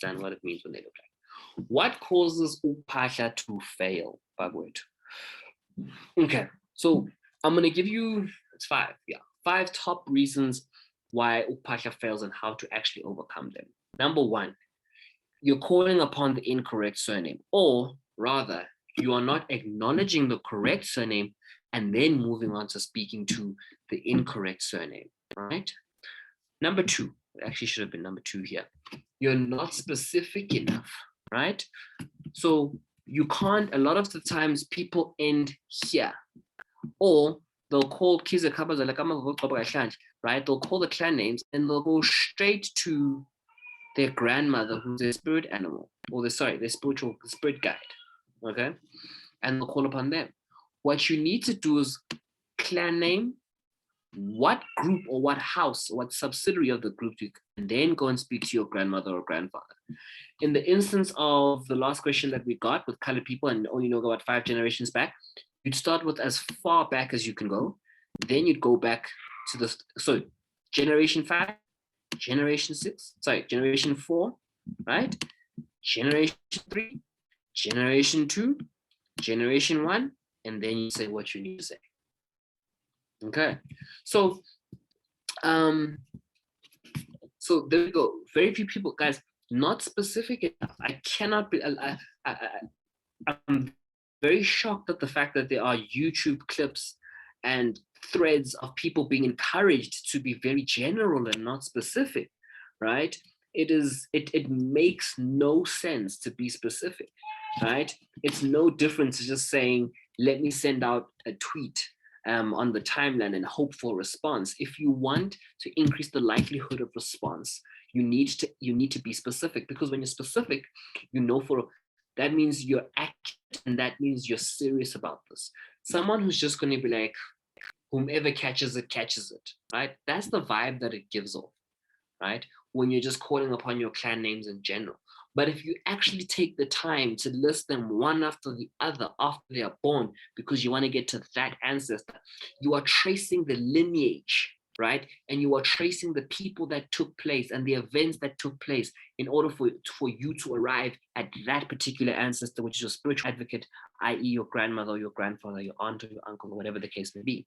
understand what it means when they look like. What causes Ukuphahla to fail, Bagwet? Okay, so I'm gonna give you, it's five top reasons why Ukuphahla fails and how to actually overcome them. Number one, you're calling upon the incorrect surname, or rather, you are not acknowledging the correct surname and then moving on to speaking to the incorrect surname, right? Number two, it actually should have been number two here. You're not specific enough, right? So you can't, a lot of the times people end here, or they'll call kids, right? They'll call the clan names and they'll go straight to their grandmother, who's their spirit animal, or their spirit guide, okay? And they'll call upon them. What you need to do is clan name, what group or what house, what subsidiary of the group, and then go and speak to your grandmother or grandfather. In the instance of the last question that we got with colored people and only know about 5 generations back, you'd start with as far back as you can go. Then you'd go back to the, generation 5, generation 6, generation 4, right? Generation 3, generation 2, generation 1, and then you say what you need to say. Okay, so so there we go. Very few people, guys, not specific enough. I cannot be, I'm very shocked at the fact that there are YouTube clips and threads of people being encouraged to be very general and not specific, right? It makes no sense to be specific, right? It's no different to just saying, let me send out a tweet on the timeline and hope for a response. If you want to increase the likelihood of response, you need to be specific, because when you're specific, you know that means you're accurate and that means you're serious about this. Someone who's just going to be like, whomever catches it, right? That's the vibe that it gives off, right? When you're just calling upon your clan names in general. But if you actually take the time to list them one after the other after they are born, because you want to get to that ancestor, you are tracing the lineage, right? And you are tracing the people that took place and the events that took place in order for you to arrive at that particular ancestor, which is your spiritual advocate, i.e. your grandmother or your grandfather, your aunt or your uncle, or whatever the case may be.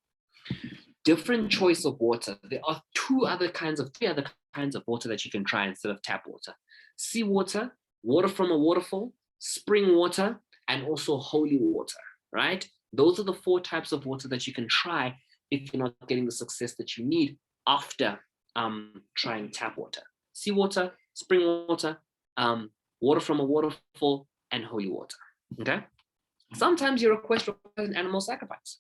Different choice of water. There are three other kinds of water that you can try instead of tap water. Seawater, water from a waterfall, spring water, and also holy water, right? Those are the 4 types of water that you can try if you're not getting the success that you need after trying tap water. Seawater, spring water, water from a waterfall, and holy water, okay? Sometimes your request requires an animal sacrifice,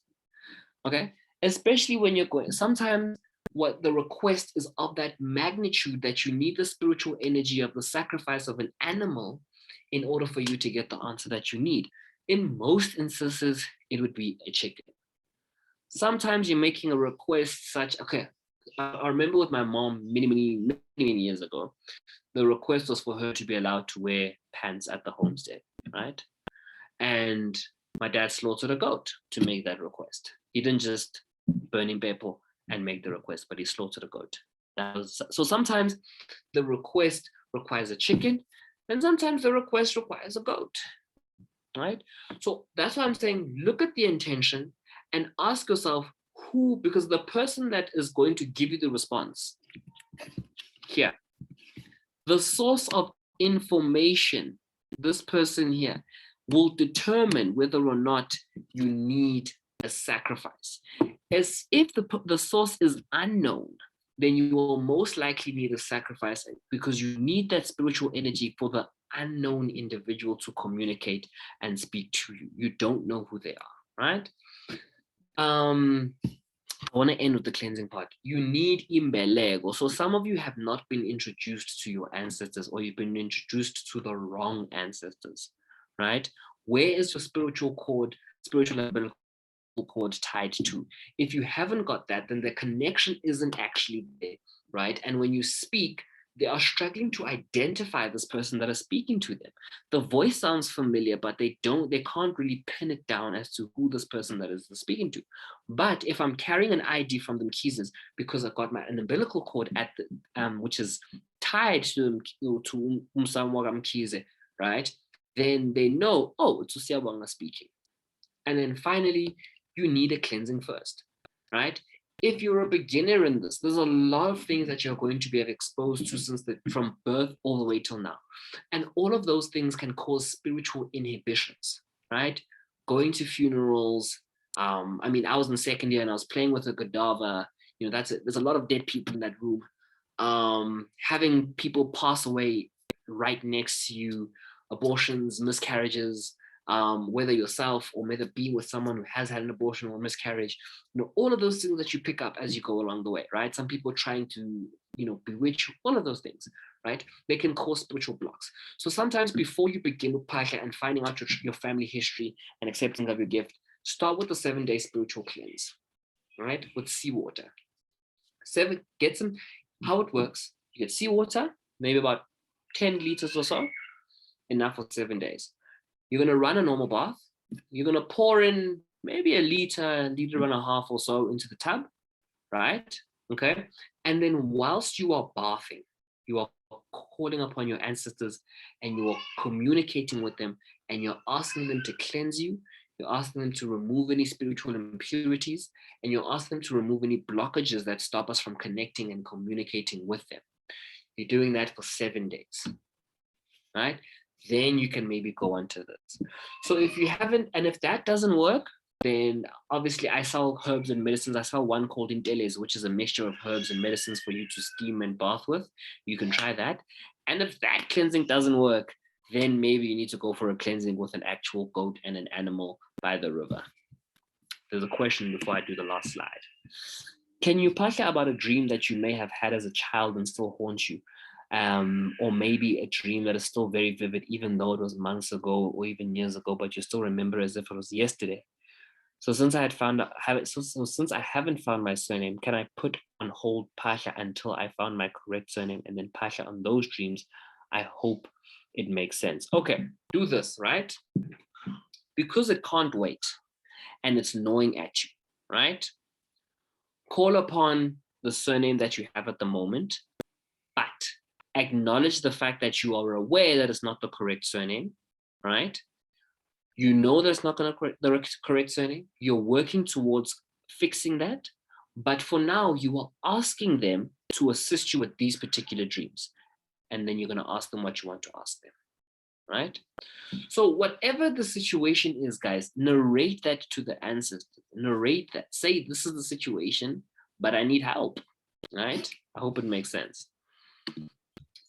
okay? Especially when you're going, sometimes what the request is of that magnitude that you need the spiritual energy of the sacrifice of an animal in order for you to get the answer that you need. In most instances, it would be a chicken. Sometimes you're making a request such, okay, I remember with my mom many years ago, the request was for her to be allowed to wear pants at the homestead, right? And my dad slaughtered a goat to make that request. He didn't just burn in people and make the request, but he slaughtered a goat. So sometimes the request requires a chicken, and sometimes the request requires a goat, right? So that's why I'm saying, look at the intention and ask yourself who, because the person that is going to give you the response here, the source of information, this person here, will determine whether or not you need a sacrifice. As if the source is unknown, then you will most likely need a sacrifice, because you need that spiritual energy for the unknown individual to communicate and speak to you. You don't know who they are, right? I want to end with the cleansing part. You need imbelego. So some of you have not been introduced to your ancestors, or you've been introduced to the wrong ancestors, right? Where is your spiritual cord, spiritual umbilical cord tied to? If you haven't got that, then the connection isn't actually there, right? And when you speak, they are struggling to identify this person that is speaking to them. The voice sounds familiar, but they can't really pin it down as to who this person that is speaking to. But if I'm carrying an ID from the Mkizes because I've got an umbilical cord at the which is tied to Umsamwaga Mkize, right? Then they know, oh, it's Usiabwanga speaking. And then finally, you need a cleansing first, right? If you're a beginner in this, there's a lot of things that you're going to be exposed to from birth all the way till now. And all of those things can cause spiritual inhibitions, right? Going to funerals. I mean, I was in second year and I was playing with a cadaver. You know, there's a lot of dead people in that room. Having people pass away right next to you, abortions, miscarriages, whether yourself or whether being with someone who has had an abortion or miscarriage, you know, all of those things that you pick up as you go along the way, right? Some people trying to, you know, bewitch, all of those things, right? They can cause spiritual blocks. So sometimes before you begin with Pasha and finding out your family history and accepting of your gift, start with the 7-day spiritual cleanse, right? With seawater. Get some, how it works. You get seawater, maybe about 10 liters or so, enough for 7 days. You're going to run a normal bath. You're going to pour in maybe a liter and a half or so into the tub, right? Okay. And then whilst you are bathing, you are calling upon your ancestors and you are communicating with them and you're asking them to cleanse you. You're asking them to remove any spiritual impurities and you're asking them to remove any blockages that stop us from connecting and communicating with them. You're doing that for 7 days, right? Then you can maybe go on to this. So if you haven't, and if that doesn't work, then obviously I sell herbs and medicines. I sell one called Inteles, which is a mixture of herbs and medicines for you to steam and bath with. You can try that. And if that cleansing doesn't work, then maybe you need to go for a cleansing with an actual goat and an animal by the river. There's a question before I do the last slide. Can you pasha about a dream that you may have had as a child and still haunts you? Or maybe a dream that is still very vivid, even though it was months ago or even years ago, but you still remember as if it was yesterday. So since I haven't found my surname, can I put on hold Pasha until I found my correct surname and then Pasha on those dreams? I hope it makes sense. Okay, do this, right? Because it can't wait and it's gnawing at you, right? Call upon the surname that you have at the moment, but acknowledge the fact that you are aware that it's not the correct surname, right? You know that's not going to the correct surname. You're working towards fixing that. But for now, you are asking them to assist you with these particular dreams. And then you're going to ask them what you want to ask them, right? So whatever the situation is, guys, narrate that to the ancestors. Narrate that. Say, this is the situation, but I need help, right? I hope it makes sense.